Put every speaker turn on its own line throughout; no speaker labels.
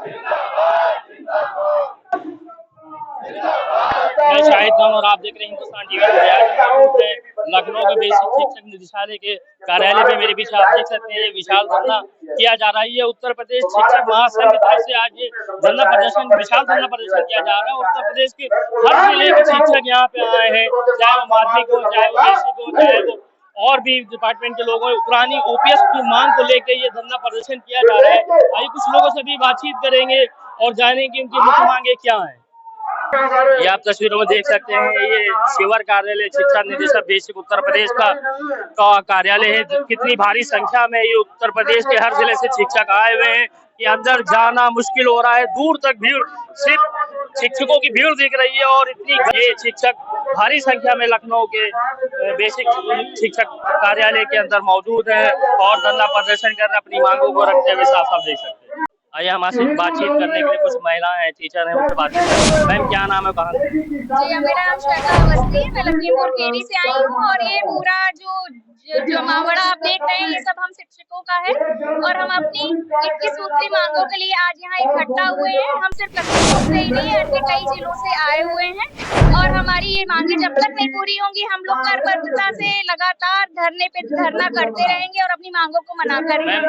मैं शाहिद खान और आप देख रहे हैं हिंदुस्तान टीवी। लखनऊ के बेसिक शिक्षक निदेशालय के कार्यालय में मेरे पीछे आप देख सकते हैं विशाल धरना किया जा रहा है। ये उत्तर प्रदेश शिक्षक महासंघ की तरफ से आज ये धरना प्रदर्शन, विशाल धरना प्रदर्शन किया जा रहा है। उत्तर प्रदेश के हर जिले के शिक्षक यहाँ पे आए हैं, चाहे वो माध्यमिक हो, चाहे वो बेसिक हो, चाहे वो और भी डिपार्टमेंट के लोगों पुरानी ओपीएस की मांग को लेकर ये धरना प्रदर्शन किया जा रहा है। आइए कुछ लोगों से भी बातचीत करेंगे और जानेंगे उनकी मुख्य मांगे क्या है। ये आप तस्वीरों में देख सकते हैं, ये शिवर कार्यालय शिक्षा निदेशक बेसिक उत्तर प्रदेश का कार्यालय है। कितनी भारी संख्या में ये उत्तर प्रदेश के हर जिले से शिक्षक आए हुए हैं कि अंदर जाना मुश्किल हो रहा है। दूर तक भीड़, सिर्फ शिक्षकों की भीड़ दिख रही है और इतनी ये शिक्षक भारी संख्या में लखनऊ के बेसिक शिक्षक कार्यालय के अंदर मौजूद है और धरना प्रदर्शन कर अपनी मांगों को रखते हुए साफ साफ देख सकते हैं। आइए हमारे बातचीत करने के लिए कुछ महिलाएं हैं, टीचर हैं, उनसे बात करते हैं। मैम क्या नाम है, कहाँ से?
जी मेरा नाम श्वेता अवस्थी है, मैं लखीमपुर केडी से आई हूँ और ये पूरा जो मावड़ा आप देख रहे हैं ये सब हम शिक्षकों का है और हम अपनी 21 सूत्री मांगों के लिए आज यहाँ इकट्ठा हुए हैं। हम सिर्फ लखीमपुर से ही नहीं अन्य कई जिलों से आए हुए हैं और हमारी ये मांगे जब तक नहीं पूरी होंगी हम लोग करबद्धता से लगातार धरने पे धरना करते रहेंगे और अपनी मांगों को मनाकर रहेंगे।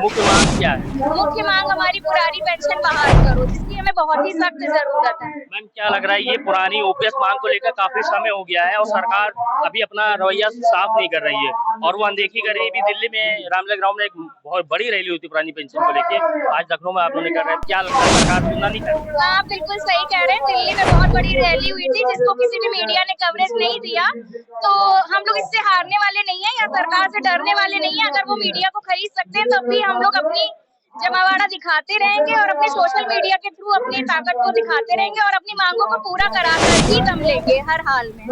मुख्य मांग क्या है?
मुख्य मांग हमारी पुरानी पेंशन बहाल करो, जिसकी हमें बहुत ही सख्त जरूरत है।
मैम क्या लग रहा है ये पुरानी ओपीएस मांग को लेकर काफी समय हो गया है और सरकार अभी अपना रवैया साफ नहीं कर रही है और वो अनदेखी कर रही है। दिल्ली में रामलीला ग्राउंड में एक बहुत बड़ी रैली हुई थी पुरानी पेंशन को लेकर, आज लखनऊ में आप लोग कर रहे हैं, क्या लगता है सरकार सुनना नहीं कर रही?
आप बिल्कुल सही कह रहे हैं, दिल्ली में बहुत बड़ी रैली हुई थी जिसको किसी भी मीडिया ने कवरेज नहीं दिया। तो हम लोग इससे हारने वाले नहीं है या सरकार से डरने वाले नहीं है। अगर वो मीडिया को खरीद सकते हैं तब भी हम लोग अपनी जमावाड़ा दिखाते रहेंगे और अपने सोशल मीडिया के थ्रू अपनी ताकत को दिखाते रहेंगे और अपनी मांगों को पूरा कराकर ही दम लेंगे हर हाल में।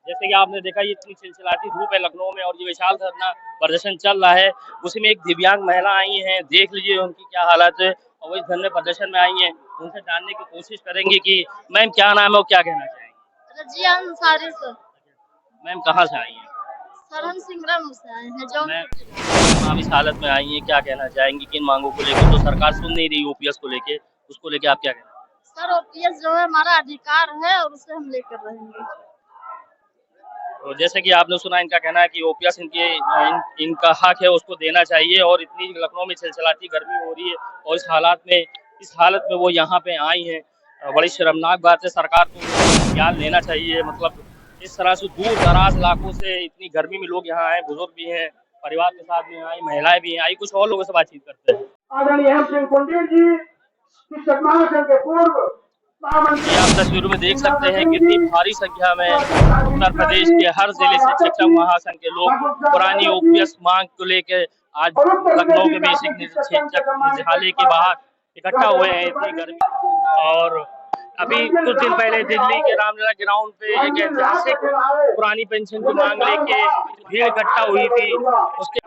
जैसे कि आपने देखा ये इतनी चिलचिलाती धूप है लखनऊ में और ये विशाल धरना प्रदर्शन चल रहा है, उसी में एक दिव्यांग महिला आई हैं, देख लीजिए उनकी क्या हालत है और वो इस धरने प्रदर्शन में आई हैं। उनसे जानने की कोशिश करेंगे कि मैम क्या नाम है और क्या कहना चाहेंगे?
रजिया अंसारी सर।
मैम कहाँ से आई हैं?
सर हम सिंगरम से आए हैं। जो
आप इस हालत में आई हैं, क्या कहना चाहेंगी किन मांगों को लेकर? तो सरकार सुन नहीं रही ओपीएस को लेके, उसको लेके आप क्या कहना?
सर ओपीएस जो है हमारा अधिकार है और उसे हम लेकर रहेंगे।
तो जैसे कि आपने सुना, इनका कहना है कि ओपीएस इनका हक है, उसको देना चाहिए और इतनी लखनऊ में चिलचिलाती गर्मी हो रही है और इस हालत में वो यहाँ पे आई हैं। बड़ी शर्मनाक बात है, सरकार को ध्यान लेना चाहिए। मतलब इस तरह से दूर दराज इलाकों से इतनी गर्मी में लोग यहाँ आए, बुजुर्ग भी हैं, परिवार के साथ में आई, महिलाएं भी हैं। आई कुछ और लोगों से बातचीत करते हैं। ये आप तस्वीरों में देख सकते हैं कितनी भारी संख्या में उत्तर प्रदेश के हर जिले से शिक्षक महासंघ के लोग पुरानी ओपीएस मांग को लेकर आज लखनऊ के बेसिक शिक्षक निदेशालय के बाहर इकट्ठा हुए हैं। इतनी गर्मी और अभी कुछ दिन पहले दिल्ली के रामलीला ग्राउंड पे एक ऐतिहासिक पुरानी पेंशन की मांग लेके भीड़ इकट्ठा हुई थी। उसके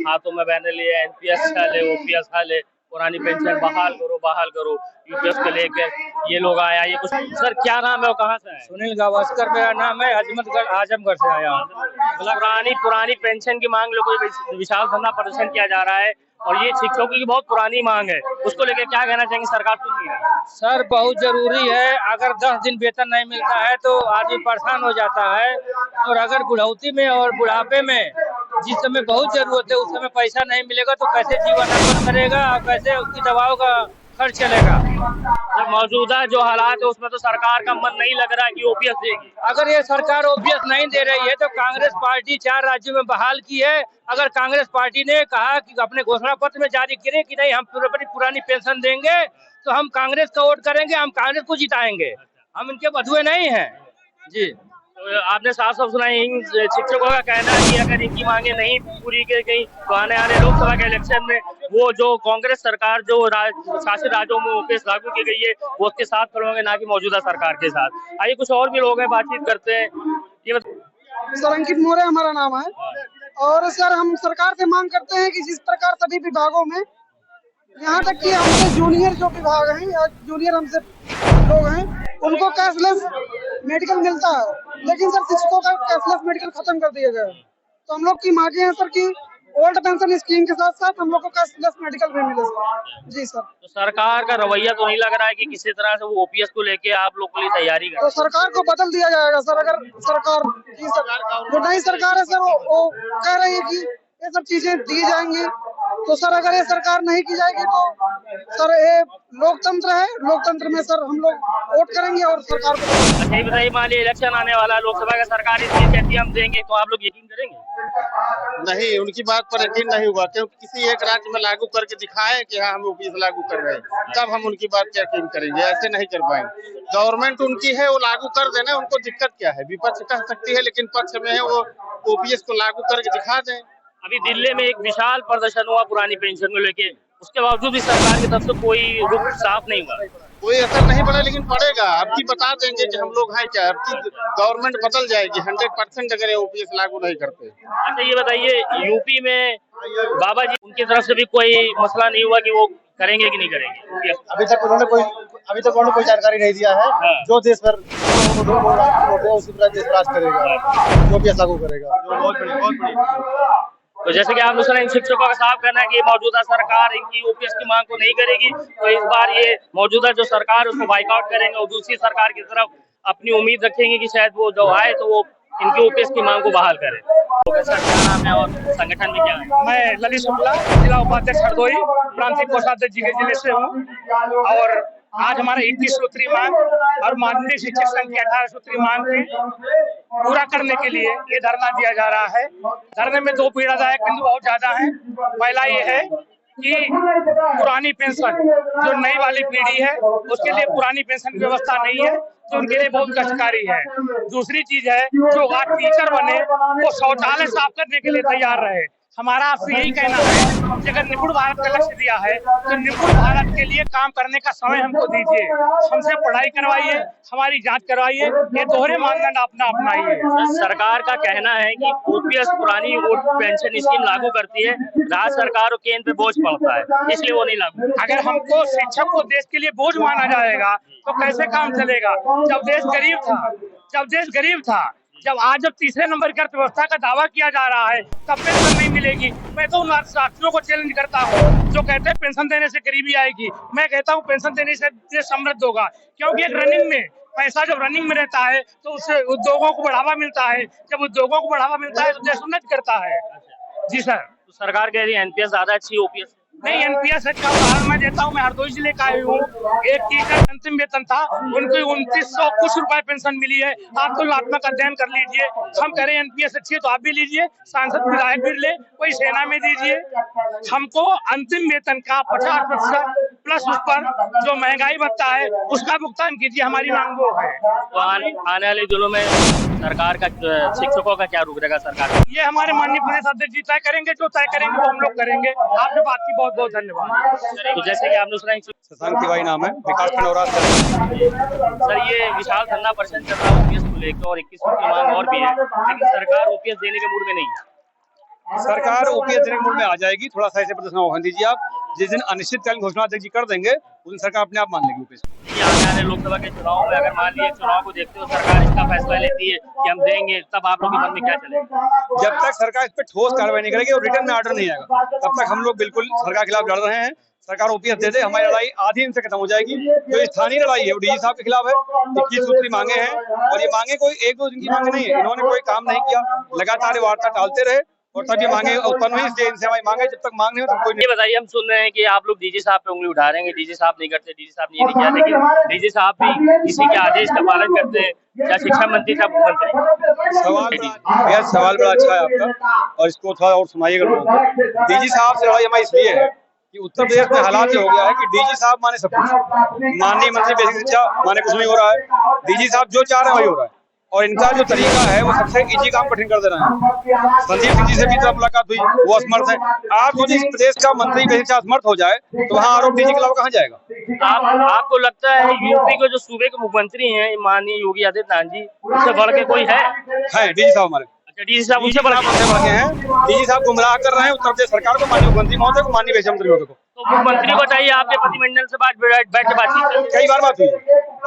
हाथों में बैनर लिए एनपीएस हाले, ओपीएस हाले, पुरानी पेंशन बहाल करो यूपीएस को लेकर ये लोग आया। ये कुछ सर क्या नाम है और कहाँ से है?
सुनील गावस्कर मेरा नाम है, आजमगढ़ से आया हूँ।
पुरानी पेंशन की मांग लेकर विशाल धरना प्रदर्शन किया जा रहा है और ये शिक्षकों की बहुत पुरानी मांग है, उसको लेकर क्या कहना चाहेंगे? सरकार सुन नहीं है?
सर बहुत जरूरी है, अगर 10 दिन वेतन नहीं मिलता है तो आदमी परेशान हो जाता है और अगर बुढ़ौती में और बुढ़ापे में जिस समय बहुत जरूरत है उस समय पैसा नहीं मिलेगा तो कैसे जीवन यापन करेगा और कैसे उसकी दवाओं का खर्च चलेगा।
जब मौजूदा जो हालात है उसमें तो सरकार का मन नहीं लग रहा है कि ओपीएस देगी।
अगर ये सरकार ओपीएस नहीं दे रही है तो कांग्रेस पार्टी 4 राज्यों में बहाल की है। अगर कांग्रेस पार्टी ने कहा कि अपने घोषणा पत्र में जारी करे कि नहीं हम पुरानी पेंशन देंगे तो हम कांग्रेस का वोट करेंगे, हम कांग्रेस को जिताएंगे, हम इनके बधुए नहीं हैं जी।
तो आपने साफ साफ सुना इन शिक्षकों का कहना है कि अगर इनकी मांगे नहीं पूरी की गई तो आने वाले लोकसभा के इलेक्शन में वो जो कांग्रेस सरकार जो शासित राज्यों में ओपीएस लागू की गई है वो उसके साथ खड़े होंगे, ना कि मौजूदा सरकार के साथ। आइए कुछ और भी लोग हैं, बातचीत करते हैं। ये
सर अंकित मोरे हमारा नाम है और सर हम सरकार से मांग करते हैं कि जिस प्रकार सभी विभागों में, यहाँ तक कि हमसे जूनियर जो विभाग हैं या जूनियर हमसे लोग हैं उनको कैशलेस मेडिकल मिलता है, लेकिन सर शिक्षकों का कैशलेस मेडिकल खत्म कर दिया गया है। तो हम लोग की मांगे हैं सर कि ओल्ड पेंशन स्कीम के साथ साथ हम लोग को कैशलेस मेडिकल भी मिले सर। जी सर।
तो सरकार का रवैया तो नहीं लग रहा है कि किसी तरह से वो ओपीएस को लेके आप लोग के लिए तैयारी कर
तो सरकार को बदल दिया जाएगा सर, अगर सरकार की जो नई सरकार है सर वो कह रही है कि ये सब चीजें दी जाएंगी, तो सर अगर ये सरकार नहीं की जाएगी तो सर ये लोकतंत्र है, लोकतंत्र में सर हम लोग वोट करेंगे और सरकार को।
अच्छा ये बताइए, मान लीजिए इलेक्शन आने वाला है, लोकसभा का सरकार इसलिए कहती है हम देंगे, तो आप लोग यकीन करेंगे?
नहीं, उनकी बात पर यकीन नहीं हुआ, क्योंकि किसी एक राज्य में लागू करके दिखाए कि हाँ हम ओपीएस लागू कर रहे हैं, तब हम उनकी बात पर यकीन करेंगे, ऐसे नहीं कर पाएंगे। गवर्नमेंट उनकी है, वो लागू कर देना, उनको दिक्कत क्या है? विपक्ष कह सकती है लेकिन पक्ष में है वो ओपीएस को लागू करके दिखा दें।
अभी दिल्ली में एक विशाल प्रदर्शन हुआ पुरानी पेंशन को लेके, उसके बावजूद भी सरकार की तरफ से कोई रुख साफ नहीं हुआ।
कोई असर नहीं पड़ा, लेकिन पड़ेगा। अब की बता देंगे कि हम लोग हैं क्या, अब की गवर्नमेंट बदल जाएगी 100% अगर ओपीएस लागू नहीं करते।
अच्छा ये बताइए, यूपी में बाबा जी उनकी तरफ से भी कोई मसला नहीं हुआ कि वो करेंगे कि नहीं करेंगे?
अभी तक उन्होंने कोई जानकारी नहीं दिया है।
हाँ।
जो देश पर उसी पर देश राज करेगा, जो भी लागू करेगा।
बहुत बड़ी
तो जैसे कि आप दूसरा इन शिक्षकों का साफ कहना है कि मौजूदा सरकार इनकी ओपीएस की मांग को नहीं करेगी, तो इस बार ये मौजूदा जो सरकार उसको बाइकआउट करेंगे और दूसरी सरकार की तरफ अपनी उम्मीद रखेंगे कि शायद वो जो आए तो वो इनकी ओपीएस की मांग को बहाल करे। तो सर क्या नाम है और संगठन में क्या है?
मैं ललित शुक्ला, जिला उपाध्यक्ष हरदोई, प्रांतीय कोषाध्यक्ष जिले से हूँ। और आज हमारा 21 सूत्री मांग और माननीय शिक्षक संघ की 18 सूत्री मांग को पूरा करने के लिए ये धरना दिया जा रहा है। धरने में दो पीड़ादायक बिंदु बहुत ज्यादा हैं। पहला ये है कि पुरानी पेंशन जो नई वाली पीढ़ी है उसके लिए पुरानी पेंशन की व्यवस्था नहीं है, तो उनके लिए बहुत कष्टकारी है। दूसरी चीज है, जो आज टीचर बने वो शौचालय साफ करने के लिए तैयार रहे। हमारा आपसे यही कहना है कि अगर निपुण भारत का लक्ष्य दिया है तो निपुण भारत के लिए काम करने का समय हमको दीजिए, हमसे पढ़ाई करवाइए, हमारी जांच करवाइए, ये दोहरे मानदंड अपना अपनाइए।
सरकार का कहना है कि ओपीएस पुरानी पेंशन स्कीम लागू करती है, राज्य सरकार और केंद्र पे बोझ पड़ता है, इसलिए वो नहीं लागू।
अगर हमको शिक्षक को देश के लिए बोझ माना जाएगा तो कैसे काम चलेगा? जब देश गरीब था, जब तीसरे नंबर की अर्थव्यवस्था का दावा किया जा रहा है तब पेंशन नहीं मिलेगी। मैं तो उन अर्थशास्त्रियों को चैलेंज करता हूँ जो कहते हैं पेंशन देने से गरीबी आएगी। मैं कहता हूँ पेंशन देने से देश समृद्ध होगा, क्योंकि एक रनिंग में पैसा जब रनिंग में रहता है तो उससे उद्योगों को बढ़ावा मिलता है, जब उद्योगों को बढ़ावा मिलता है तो देश उन्नति करता है। जी सर।
तो सरकार कह रही है एनपीएस ज्यादा अच्छी, ओपीएस
नहीं। एनपीएस का उदाहरण मैं देता हूँ। मैं हरदोई जिले का ही हूँ। एक टीचर अंतिम वेतन था, उनको 2900 कुछ रुपए पेंशन मिली है। आप तो आत्मक अध्ययन कर लीजिए। हम कह रहे हैं एनपीएस अच्छी है तो आप भी लीजिए, सांसद विधायक भी ले, कोई सेना में दीजिए। हमको अंतिम वेतन का 50% प्लस उस पर जो महंगाई भत्ता है उसका भुगतान कीजिए, हमारी मांग वो है।
तो आने वाले दिनों में सरकार का शिक्षकों का क्या रुख रहेगा? सरकार
ये हमारे माननीय प्रदेश अध्यक्ष जी तय करेंगे, जो तय करेंगे वो हम लोग करेंगे। आपने बात की, बहुत बहुत धन्यवाद।
तो जैसे कि आपने सुना,
शशांक तिवारी नाम है, विकास खंडौरा।
सर ये विशाल धरना प्रदर्शन चल रहा है ओपीएस को लेकर और 21 की मांग और भी है, लेकिन सरकार ओपीएस देने के मूड में नहीं है।
सरकार ओपीएस देने के मूड में आ जाएगी, थोड़ा सा ऐसे प्रदर्शन होने दीजिए आप। जिस दिन अनिश्चितकालीन घोषणा अध्यक्ष जी कर देंगे उस दिन सरकार अपने आप मान लेगी ओपीएस।
आने वाले लोकसभा के चुनाव में अगर मान लीजिए चुनाव को देखते हो सरकार इसका फैसला लेती है कि हम देंगे, तब आप लोग के मन में क्या चलेगा?
जब तक सरकार इस पर ठोस कार्रवाई नहीं करेगी और रिटर्न में ऑर्डर नहीं आएगा तब तक हम लोग बिल्कुल सरकार के खिलाफ लड़ रहे हैं। सरकार ओपीएस दे दे, हमारी लड़ाई आधी इनसे खत्म हो जाएगी। जो स्थानीय लड़ाई है वो डीजी साहब के खिलाफ है। 21 सूत्री मांगे हैं और ये मांगे कोई एक दो दिन की मांगे नहीं है। इन्होंने कोई काम नहीं किया, लगातार वार्ता टालते रहे और तब ये मांगे उत्पन्न हुई। इसलिए इनसे हमारी मांगे जब तक मांग नहीं हो तब कोई
ये बताइए, हम सुन रहे हैं कि आप लोग डीजी साहब पे उंगली उठा रहे हैं, डीजी साहब नहीं करते, डीजी साहब ने ये नहीं किया, लेकिन डीजी साहब भी इसी के आदेश का पालन करते हैं, चाहे शिक्षा मंत्री चाहे मुख्यमंत्री।
सवाल बड़ा अच्छा है आपका और इसको थोड़ा और सुनाइएगा। डीजी साहब से लड़ाई हमारी इसलिए है कि उत्तर प्रदेश में हालात ये हो गया है कि डीजी साहब माने सब कुछ, माननीय मंत्री बेसिक शिक्षा माने कुछ नहीं हो रहा है। डीजी साहब जो चाह रहे हैं वही हो रहा है और इनका जो तरीका है वो सबसे इजी काम कठिन कर दे रहे हैं। संदीप सिंह जी से भी तरफ मुलाकात हुई, वो असमर्थ है। आप जो इस प्रदेश का मंत्री बेसिक शिक्षा असमर्थ हो जाए तो वहाँ आरोप डीजी के अलावा कहाँ जाएगा?
आपको लगता है यूपी के जो सूबे के मुख्यमंत्री हैं माननीय योगी आदित्यनाथ जी, उससे बढ़ के कोई है?
डीजी साहब हमारे।
अच्छा, डीजी साहब उनसे बढ़
के हैं। डीजी साहब गुमराह कर रहे हैं उत्तर प्रदेश सरकार को, माननीय मुख्यमंत्री महोदय को, माननीय विदेश मंत्री महोदय को।
तो मुख्यमंत्री को बताइए, आपके प्रतिनिधिमंडल से बैठ के बातचीत
कई बार बात हुई।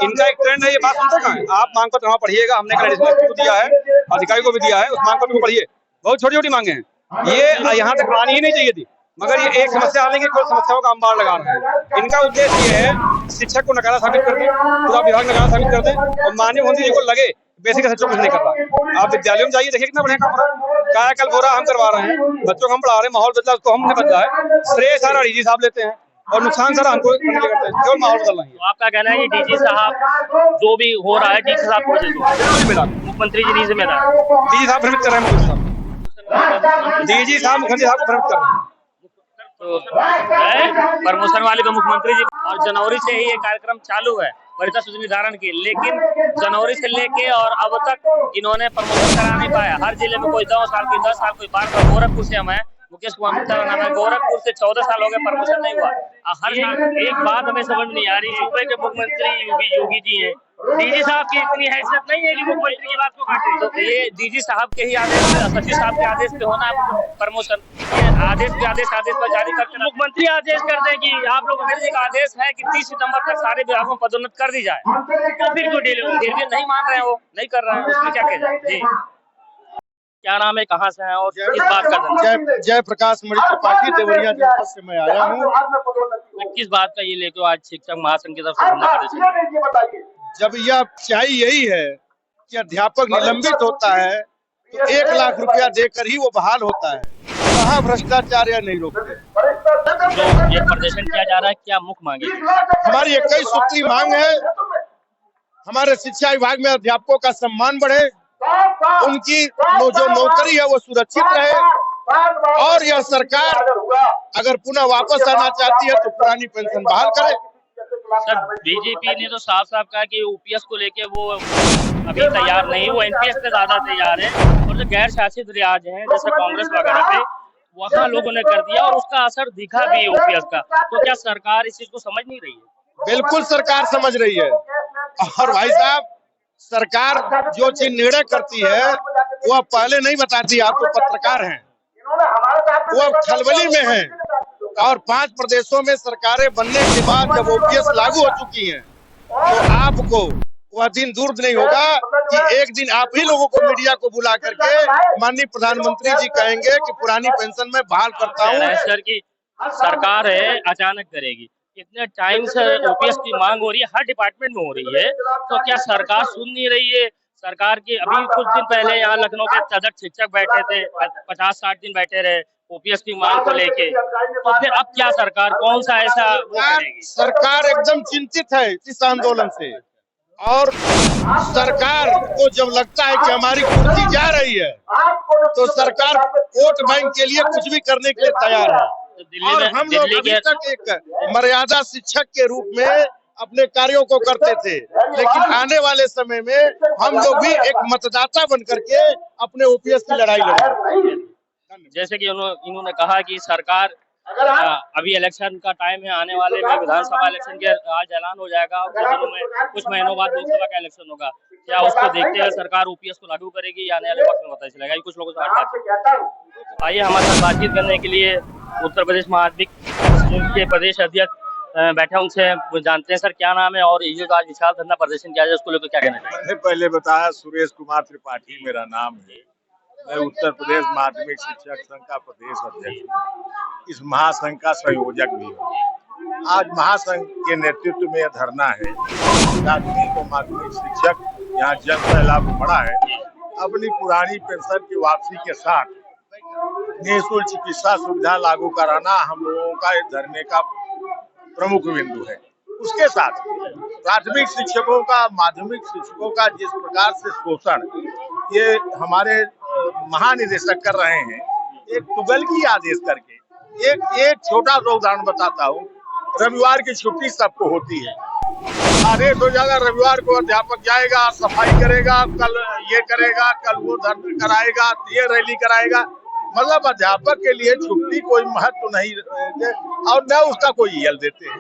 इनका एक ट्रेंड है, ये बात सुनते कहाँ है? आप मांग पत्र वहाँ पढ़िएगा, हमने को दिया है, अधिकारी को भी दिया है, उस मांग पत्र को पढ़िए। बहुत छोटी छोटी मांगे हैं, ये यहाँ तक आनी ही नहीं चाहिए थी, मगर ये एक समस्या आने की कोई समस्याओं का अंबार लगा रहे हैं। इनका उद्देश्य ये है शिक्षक को नकारा साबित कर दें, पूरा विभाग नकारा साबित कर दें, और माननीय मोदी जी को लगे बेसिक शिक्षक कुछ नहीं कर रहा। आप विद्यालयों में जाइए, देखिए कितना बढ़िया काम हो रहा है। कायाकल्प हो रहा हम करवा रहे हैं, बच्चों को हम पढ़ा रहे हैं, माहौल बदला उसको हमने बदला है। श्रेय सारा डीजी साहब लेते हैं और नुकसान सारा हमको करने करते हैं, केवल माहौल बदल रही है।
तो आपका कहना है कि डीजी साहब जो भी हो रहा है डीजी साहब को जिम्मेदार, मुख्यमंत्री जी नहीं जिम्मेदार,
डीजी साहब भ्रमित कर रहे हैं, मुख्यमंत्री साहब, डीजी साहब मुख्यमंत्री साहब को भ्रमित कर रहे हैं।
तो प्रमोशन वाले को मुख्यमंत्री जी, और जनवरी से ही ये कार्यक्रम चालू है वरीयता सूची निर्धारण की, लेकिन जनवरी से लेके और अब तक इन्होंने प्रमोशन करा नहीं पाया। हर जिले में कोई 2 साल, कोई 10 साल, कोई 12 साल। गोरखपुर से हम है, मुकेश कुमार मित्तल का नाम है, गोरखपुर से 14 साल हो गए, प्रमोशन नहीं हुआ। हर साल एक बात हमें समझ नहीं आ रही, सूबे के मुख्यमंत्री योगी जी हैं, डीजी साहब की इतनी हैसियत नहीं है कि मुख्यमंत्री की बात को काटे। तो ये डीजी साहब के ही आदेश, सचिव साहब के आदेश पे होना प्रमोशन, ये आदेश पर जारी करते, मुख्यमंत्री आदेश कर दें कि आप लोग मुख्यमंत्री का आदेश है कि 30 सितंबर तक सारे विभागों में पदोन्नत कर दी जाए, तो फिर क्यों डिले हो? फिर भी नहीं मान रहे हो, नहीं कर रहे हैं, उसमें क्या कह जाए? जी क्या नाम है, कहाँ से हैं और किस बात का?
जय प्रकाश मणि त्रिपाठी, देवरिया जनपद से मैं आया हूँ।
किस बात का ये लेके आज शिक्षक महासंघ की तरफ से धरना प्रदर्शन?
जब यह सच्चाई यही है कि अध्यापक निलंबित होता है तो 1 लाख रुपया देकर ही वो बहाल होता है। कहाँ भ्रष्टाचार या नहीं रोकते।
जो ये प्रदर्शन किया जा रहा है, क्या मुख्य मांगे?
हमारी 21 सूत्री मांग है, हमारे शिक्षा विभाग में अध्यापकों का सम्मान बढ़े, उनकी जो नौकरी है वो सुरक्षित रहे, और यह सरकार अगर पुनः वापस आना चाहती है तो पुरानी पेंशन बहाल करे।
सर बीजेपी ने तो साफ साफ कहा कि ओपीएस को लेके वो अभी तैयार नहीं, वो एनपीएस से ज्यादा तैयार है, और जो गैर शासित रियाज हैं जैसे कांग्रेस वगैरह पे, वहाँ लोगों ने कर दिया और उसका असर दिखा भी ओपीएस का। तो क्या सरकार इस चीज को समझ नहीं रही है?
बिल्कुल सरकार समझ रही है, और भाई साहब सरकार जो चीज निर्णय करती है वो अब पहले नहीं बताती। आप तो पत्रकार हैं, वो अब खलबली में है, और 5 प्रदेशों में सरकारें बनने के बाद जब ओपीएस लागू हो चुकी हैं तो आपको वह दिन दूर नहीं होगा कि एक दिन आप ही लोगों को मीडिया को बुला करके माननीय प्रधानमंत्री जी कहेंगे कि पुरानी पेंशन में बहाल करता हूँ।
सर की सरकार है अचानक करेगी, इतने टाइम से ओपीएस की मांग हो रही है, हर डिपार्टमेंट में हो रही है, तो क्या सरकार सुन नहीं रही है? सरकार की अभी कुछ दिन पहले यहाँ लखनऊ के तदर्थ शिक्षक बैठे थे, 50-60 दिन बैठे रहे ओपीएस की मांग को लेके, तो फिर अब क्या सरकार कौन सा ऐसा वो करेगी?
सरकार एकदम चिंतित है इस आंदोलन से, और सरकार को जब लगता है कि हमारी कुर्सी जा रही है तो सरकार वोट बैंक के लिए कुछ भी करने के लिए तैयार है। और हम लोग अभी तक एक मर्यादा शिक्षक के रूप में अपने कार्यों को करते थे, लेकिन आने वाले समय में हम लोग भी एक मतदाता बन करके अपने ओपीएस की लड़ाई लड़ेंगे।
जैसे कि इन्होंने कहा कि सरकार अभी इलेक्शन का टाइम है, आने वाले में विधानसभा इलेक्शन के आज ऐलान हो जाएगा और कुछ महीनों बाद लोकसभा का इलेक्शन होगा, क्या उसको देखते हुए सरकार ओपीएस को लागू करेगी या आने वाले वक्त में पता चलेगा? ये कुछ लोगों से बात। आइए हमारे साथ बातचीत करने के लिए उत्तर प्रदेश माध्यमिक के प्रदेश अध्यक्ष बैठे, उनसे जानते हैं। सर क्या नाम है और ये जो आज विशाल धरना प्रदर्शन किया जाए उसको लेकर क्या कहना चाहिए?
मैंने पहले बताया, सुरेश कुमार त्रिपाठी मेरा नाम है, मैं उत्तर प्रदेश माध्यमिक शिक्षक संघ का प्रदेश अध्यक्ष हूँ, इस महासंघ का संयोजक भी हूँ। आज महासंघ के नेतृत्व में यह धरना है। प्राथमिक और माध्यमिक शिक्षक यहाँ जन सैलाब बढ़ा है, अपनी पुरानी पेंशन की वापसी के साथ निःशुल्क चिकित्सा सुविधा लागू कराना हम लोगों का इस धरने का प्रमुख बिंदु है। उसके साथ प्राथमिक शिक्षकों का, माध्यमिक शिक्षकों का जिस प्रकार से शोषण ये हमारे महानिदेशक कर रहे हैं, एक तुगलकी आदेश करके। एक छोटा सा उदाहरण बताता हूँ, रविवार की छुट्टी सबको होती है, आदेश हो जाएगा रविवार को अध्यापक जाएगा, सफाई करेगा, कल ये करेगा, कल वो धरना कराएगा, ये रैली कराएगा। मतलब अध्यापक के लिए छुट्टी कोई महत्व नहीं और न उसका कोई यल देते हैं।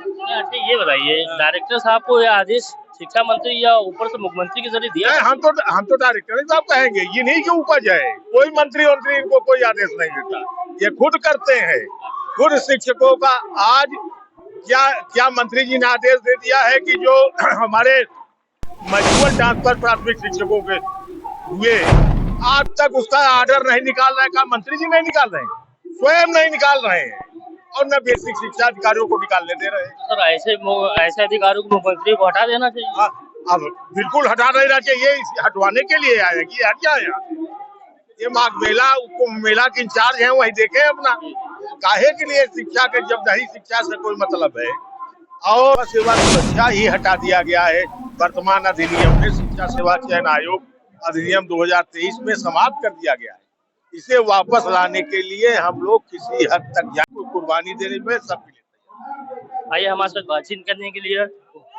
ये बताइए डायरेक्टर साहब को यह आदेश शिक्षा मंत्री या ऊपर से मुख्यमंत्री के जरिए दिया?
हम तो डायरेक्टर साहब कहेंगे, ये नहीं कि ऊपर जाए, कोई मंत्री इनको कोई आदेश नहीं देता, ये खुद करते हैं। खुद शिक्षकों का आज क्या मंत्री जी ने आदेश दे दिया है कि जो हमारे म्यूचुअल ट्रांसफर प्राथमिक शिक्षकों के हुए आज तक उसका ऑर्डर नहीं निकाल रहे, का मंत्री जी नहीं निकाल रहे हैं, स्वयं नहीं निकाल रहे हैं और न बेसिक शिक्षा अधिकारियों को निकालने दे रहे हैं।
सर ऐसे अधिकारियों को मुख्यमंत्री को हटा देना चाहिए।
अब बिल्कुल हटा नहीं रहा चाहिए, हटवाने के लिए आया कि हट जाए। ये माघ मेला मेला के इंचार्ज है, वही देखे अपना काहे के लिए शिक्षा के, जब नहीं शिक्षा से कोई मतलब है। और सेवा सुरक्षा ही हटा दिया गया है वर्तमान अधिनियम में। शिक्षा सेवा चयन आयोग अधिनियम 2023 में समाप्त कर दिया गया है। इसे वापस लाने के लिए हम लोग किसी हद तक कुर्बानी देने में सब मिले।
आइए हमारे साथ बातचीत करने के लिए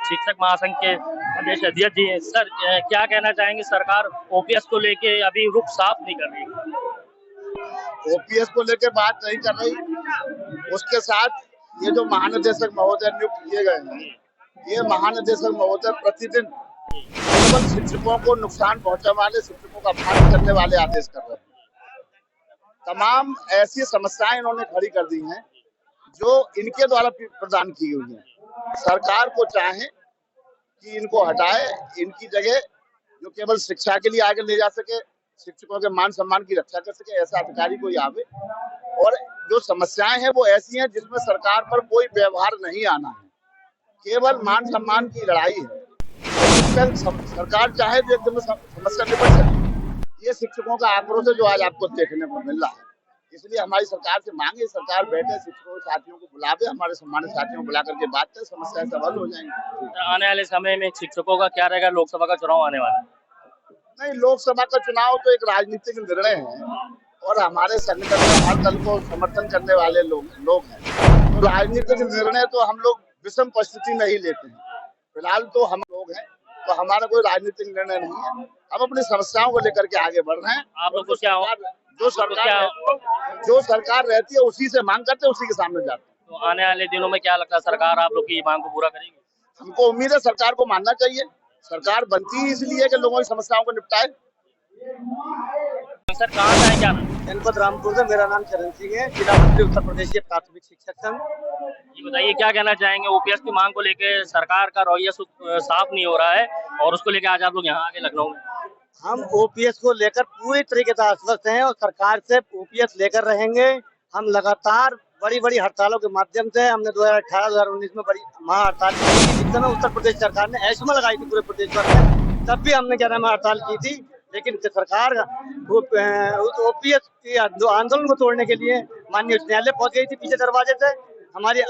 शिक्षक महासंघ के प्रदेश अध्यक्ष जी हैं। सर क्या कहना चाहेंगे, सरकार ओपीएस को लेके अभी रुख साफ नहीं कर रही।
ओपीएस को लेके बात नहीं कर रही, उसके साथ ये जो महानिदेशक महोदय नियुक्त किए गए हैं, ये महानिदेशक महोदय प्रतिदिन केवल शिक्षकों को नुकसान पहुंचाने वाले, शिक्षकों का अपमान करने वाले आदेश कर रहे हैं। तमाम ऐसी समस्याएं इन्होंने खड़ी कर दी हैं जो इनके द्वारा प्रदान की हुई हैं। सरकार को चाहे कि इनको हटाए, इनकी जगह जो केवल शिक्षा के लिए आगे ले जा सके, शिक्षकों के मान सम्मान की रक्षा कर सके, ऐसा अधिकारी कोई आवे। और जो समस्याएं हैं वो ऐसी हैं जिसमें सरकार पर कोई व्यवहार नहीं आना है, केवल मान सम्मान की लड़ाई है। सरकार चाहे तो एकदम समस्या निपट सके। ये शिक्षकों का आक्रोश है जो आज आपको देखने को मिल रहा है। इसलिए हमारी सरकार से मांगे, सरकार बैठे, शिक्षकों साथियों को बुलावे, हमारे सम्मानित साथियों को बुला करके बात करें, समस्याएं सब हल हो जाएंगी।
आने वाले समय में शिक्षकों का क्या रहेगा, लोकसभा का चुनाव आने वाला है।
नहीं, लोकसभा का चुनाव तो एक राजनीतिक निर्णय है और हमारे संगठन में हर दल को समर्थन करने वाले लोग हैं। तो राजनीतिक निर्णय तो हम लोग विषम परिस्थिति में ही लेते हैं। फिलहाल तो हम लोग हैं, तो हमारा कोई राजनीतिक निर्णय नहीं है। हम अपनी समस्याओं को लेकर के आगे बढ़ रहे हैं।
आप लोग को क्या
जो सरकार रहती है उसी से मांग करते हैं, उसी के सामने जाते हैं।
तो आने वाले दिनों में क्या लगता है, सरकार आप लोग की मांग को पूरा करेगी?
हमको उम्मीद है सरकार को मानना चाहिए। सरकार बनती ही इसलिए कि लोगों की समस्याओं को निपटाए।
सर कहाँ से है, क्या नाम?
जनपद रामपुर से। मेरा नाम चरण सिंह है, जिला मंत्री उत्तर प्रदेश के प्राथमिक शिक्षक संघ।
ये बताइए क्या कहना चाहेंगे, ओपीएस की मांग को लेकर सरकार का रवैया साफ नहीं हो रहा है और उसको लेकर आज आप लोग यहाँ आगे लखनऊ में।
हम ओपीएस को लेकर पूरी तरीके से आश्वस्त हैं और सरकार से ओपीएस लेकर रहेंगे। हम लगातार बड़ी बड़ी हड़तालों के माध्यम से, हमने 2018-2019 में बड़ी महाहड़ताल की थी, जिस समय उत्तर प्रदेश सरकार ने एस्मा लगाई थी पूरे प्रदेश भर में, तब भी हमने क्या नाम हड़ताल की थी। लेकिन सरकार ओपीएस के आंदोलन को तोड़ने के लिए माननीय उच्च न्यायालय पहुंच गई थी पीछे दरवाजे से। हमारी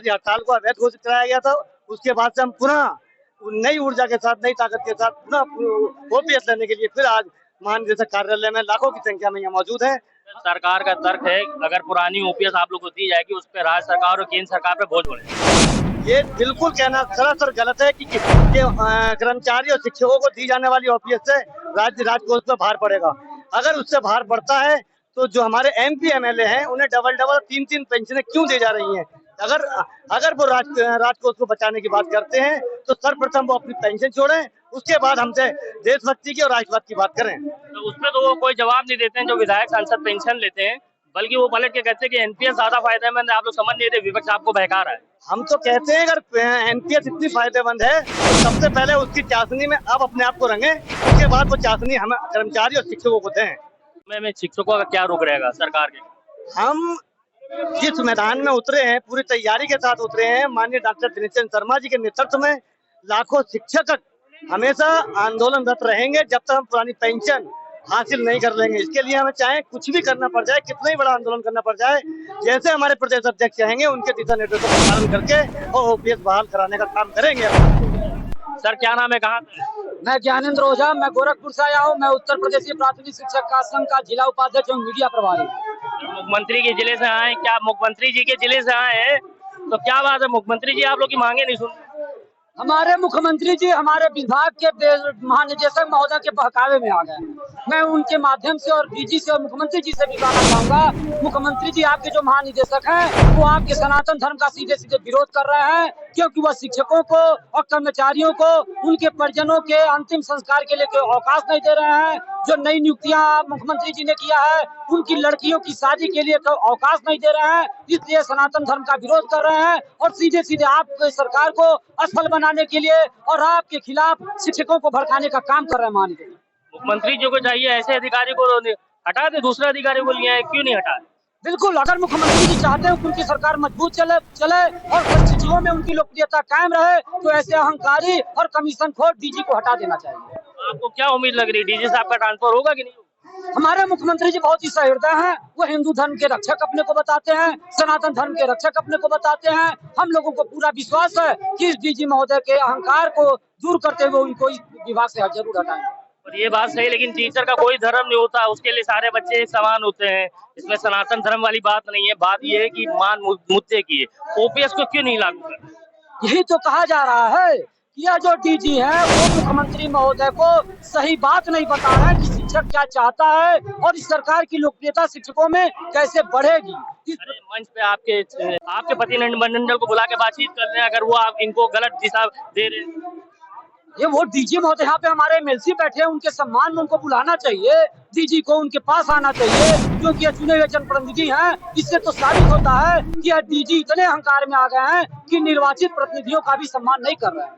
हड़ताल को अवैध घोषित कराया गया था। उसके बाद से हम पुनः नई ऊर्जा के साथ, नई ताकत के साथ पुनः ओपीएस लेने के लिए फिर आज महानिदेशक कार्यालय में लाखों की संख्या में यहाँ मौजूद है।
सरकार का तर्क है अगर पुरानी ओपीएस आप लोग को दी जाएगी उस पर राज्य सरकार और केंद्र सरकार पे बोझ पड़ेगा।
ये बिल्कुल कहना सरासर गलत है कि कर्मचारी और शिक्षकों को दी जाने वाली ओपीएस से राज्य राजकोष पर भार पड़ेगा। अगर उससे भार पड़ता है तो जो हमारे एमपी एमएलए हैं उन्हें डबल 3-3 पेंशनें क्यों दी जा रही हैं? अगर वो राजकोष को बचाने की बात करते हैं तो सर्वप्रथम वो अपनी पेंशन छोड़ें, उसके बाद हमसे देशभक्ति की और राष्ट्रवाद की बात करें।
तो उसमें तो वो कोई जवाब नहीं देते हैं जो विधायक सांसद पेंशन लेते हैं, बल्कि वो पलट के कहते हैं कि एनपीएस ज्यादा फायदेमंद है। आप लोग समझ नहीं रहे, विपक्ष आपको बहका रहा है।
हम तो कहते हैं अगर एनपीएस इतनी फायदेमंद है तो सबसे पहले उसकी चाशनी में आप अपने आप को रंगे, उसके बाद वो चाशनी हमें कर्मचारी और शिक्षकों को दें।
में शिक्षकों का क्या रुख रहेगा सरकार के?
हम जिस मैदान में उतरे हैं पूरी तैयारी के साथ उतरे हैं। माननीय डॉक्टर दिनेश चंद्र शर्मा जी के नेतृत्व में लाखों शिक्षक हमेशा आंदोलनरत रहेंगे जब तक हम पुरानी पेंशन हासिल नहीं कर लेंगे। इसके लिए हमें चाहे कुछ भी करना पड़ जाए, कितना ही बड़ा आंदोलन करना पड़ जाए, जैसे हमारे प्रदेश अध्यक्ष चाहेंगे उनके दिशा निर्देशों का पालन करके और ओपीएस बहाल कराने का काम करेंगे।
सर क्या नाम है, कहाँ?
मैं ज्ञानेंद्र ओझा, मैं गोरखपुर से आया हूँ। मैं उत्तर प्रदेश प्राथमिक शिक्षक का संघ का जिला उपाध्यक्ष और मीडिया प्रभारी।
मुख्यमंत्री के जिले से आए, क्या मुख्यमंत्री जी के जिले से आए हैं तो क्या बात है, मुख्यमंत्री जी आप लोग की मांगे नहीं सुन?
हमारे मुख्यमंत्री जी हमारे विभाग के महानिदेशक महोदय के बहकावे में आ गए। मैं उनके माध्यम से और डीजी से और मुख्यमंत्री जी से भी कहना चाहूंगा, मुख्यमंत्री जी आपके जो महानिदेशक हैं वो आपके सनातन धर्म का सीधे सीधे विरोध कर रहे हैं, क्योंकि वह शिक्षकों को और कर्मचारियों को उनके परिजनों के अंतिम संस्कार के लिए कोई अवकाश नहीं दे रहे हैं। जो नई नियुक्तियां मुख्यमंत्री जी ने किया है उनकी लड़कियों की शादी के लिए कोई अवकाश नहीं दे रहे हैं, इसलिए सनातन धर्म का विरोध कर रहे हैं और सीधे सीधे आपकी सरकार को असफल बनाने के लिए और आपके खिलाफ शिक्षकों को भड़काने का काम कर रहे हैं। माननीय
मुख्यमंत्री जी को चाहिए ऐसे अधिकारी को हटा दे, दूसरे अधिकारी को लिया है, क्यों नहीं हटा?
बिल्कुल, अगर मुख्यमंत्री जी चाहते हैं कि उनकी सरकार मजबूत चले और सचिवों में उनकी लोकप्रियता कायम रहे, तो ऐसे अहंकारी और कमीशन खोर डीजी को हटा देना चाहिए।
आपको क्या उम्मीद लग रही है, डीजी साहब का ट्रांसफर होगा कि नहीं?
हमारे मुख्यमंत्री जी बहुत ही सहृदय हैं, वो हिंदू धर्म के रक्षक अपने को बताते हैं, सनातन धर्म के रक्षक अपने को बताते हैं। हम लोगों को पूरा विश्वास है कि इस डीजी महोदय के अहंकार को दूर करते हुए उनको इस विभाग से जरूर हटाएंगे।
और ये बात सही, लेकिन टीचर का कोई धर्म नहीं होता, उसके लिए सारे बच्चे एक समान होते हैं। इसमें सनातन धर्म वाली बात नहीं है, बात ये है कि मान मुद्दे की है। ओपीएस को क्यों नहीं लागू कर?
यही तो कहा जा रहा है कि यह जो डीजी है वो मुख्यमंत्री महोदय को सही बात नहीं बता रहा है कि शिक्षक क्या चाहता है और इस सरकार की लोकप्रियता शिक्षकों में कैसे बढ़ेगी।
अरे मंच पे आपके प्रतिनिधिमंडल को बुला के बातचीत कर रहे हैं, अगर वो आप इनको गलत दिशा दे रहे हैं।
ये वो डीजी महोदय यहाँ पे हमारे एमएलसी बैठे हैं, उनके सम्मान में उनको बुलाना चाहिए, डीजी को उनके पास आना चाहिए, क्योंकि ये चुने हुए जनप्रतिनिधि हैं। इससे तो साबित होता है कि यह डीजी इतने अहंकार में आ गए हैं कि निर्वाचित प्रतिनिधियों का भी सम्मान नहीं कर रहे हैं।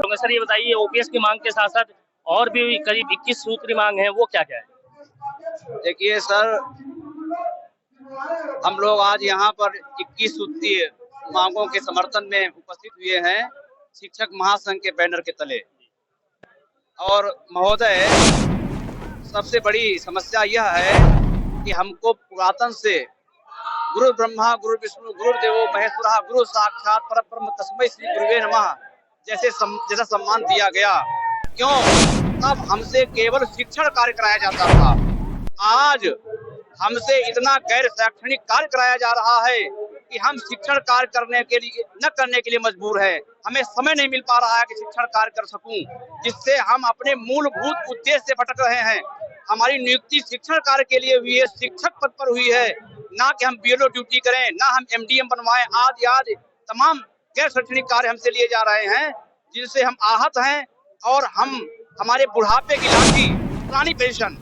तो सर ये बताइए, ओपीएस की मांग के साथ साथ और भी करीब 21 सूत्री मांग है, वो क्या क्या है?
देखिए सर, हम लोग आज यहाँ पर 21 सूत्रीय मांगों के समर्थन में उपस्थित हुए हैं शिक्षक महासंघ के बैनर के तले। और महोदय, सबसे बड़ी समस्या यह है कि हमको पुरातन से गुरु ब्रह्मा गुरु विष्णु गुरु देवो महेश्वरः गुरु साक्षात परब्रह्म तस्मै श्री गुरुवे नमः जैसा सम्मान दिया गया। क्यों? तब हमसे केवल शिक्षण कार्य कराया जाता था। आज हमसे इतना गैर शैक्षणिक कार्य कराया जा रहा है कि हम शिक्षण कार्य करने के लिए मजबूर है। हमें समय नहीं मिल पा रहा है कि शिक्षण कार्य कर सकूं, जिससे हम अपने मूलभूत उद्देश्य से भटक रहे हैं। हमारी नियुक्ति शिक्षण कार्य के लिए हुई है, शिक्षक पद पर हुई है, ना कि हम बीएलओ ड्यूटी करें, ना हम एमडीएम बनवाएं। आदि तमाम गैर शैक्षणिक कार्य हमसे लिए जा रहे हैं, जिनसे हम आहत हैं। और हमारे बुढ़ापे की लाठी पुरानी पेंशन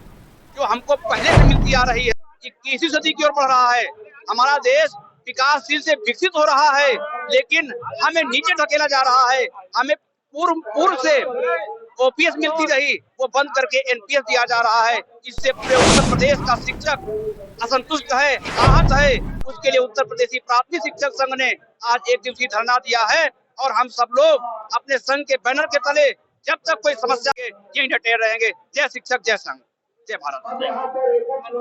जो हमको पहले से मिलती आ रही है, 21वीं सदी की ओर बढ़ रहा है। हमारा देश विकासशील से विकसित हो रहा है, लेकिन हमें नीचे ढकेला जा रहा है। हमें पूर्व से ओपीएस मिलती रही, वो बंद करके एनपीएस दिया जा रहा है। इससे पूरे उत्तर प्रदेश का शिक्षक असंतुष्ट है, आहत है। उसके लिए उत्तर प्रदेशी प्राथमिक शिक्षक संघ ने आज 1 दिवसीय धरना दिया है और हम सब लोग अपने संघ के बैनर के तले जब तक कोई समस्या के यहीं डटे रहेंगे। जय शिक्षक, जय संघ, जय भारत।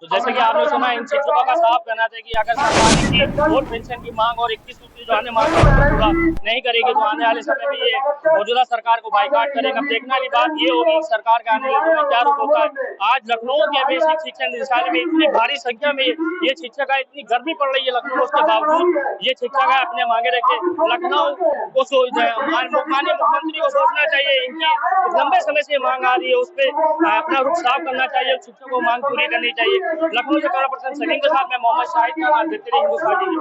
तो जैसे कि आपने सुना, इन शिक्षकों का साफ कहना था कि अगर सरकार की वोट पेंशन की मांग और 21 सूत्री जो आने मांग पूरा नहीं करेगी तो आने वाले समय में ये मौजूदा सरकार को बाइकआउट करेगा। देखने वाली बात ये होगी सरकार का आने वाले समय क्या रुख होता है। आज लखनऊ के बेसिक शिक्षा निदेशालय में इतनी भारी संख्या में ये शिक्षक है, इतनी गर्मी पड़ रही है लखनऊ, उसके बावजूद ये शिक्षक है अपने मांगे रखे। लखनऊ को माननीय मुख्यमंत्री को सोचना चाहिए, इनकी लंबे समय से मांग आ रही है, उस पर अपना रुख साफ करना चाहिए, शिक्षकों को मांग पूरी करनी चाहिए। लखनऊ से कैमरा पर्सन सलीम के साथ मैं मोहम्मद शाहिद खान, आप देखते रहिए हिंदुस्तान टीवी।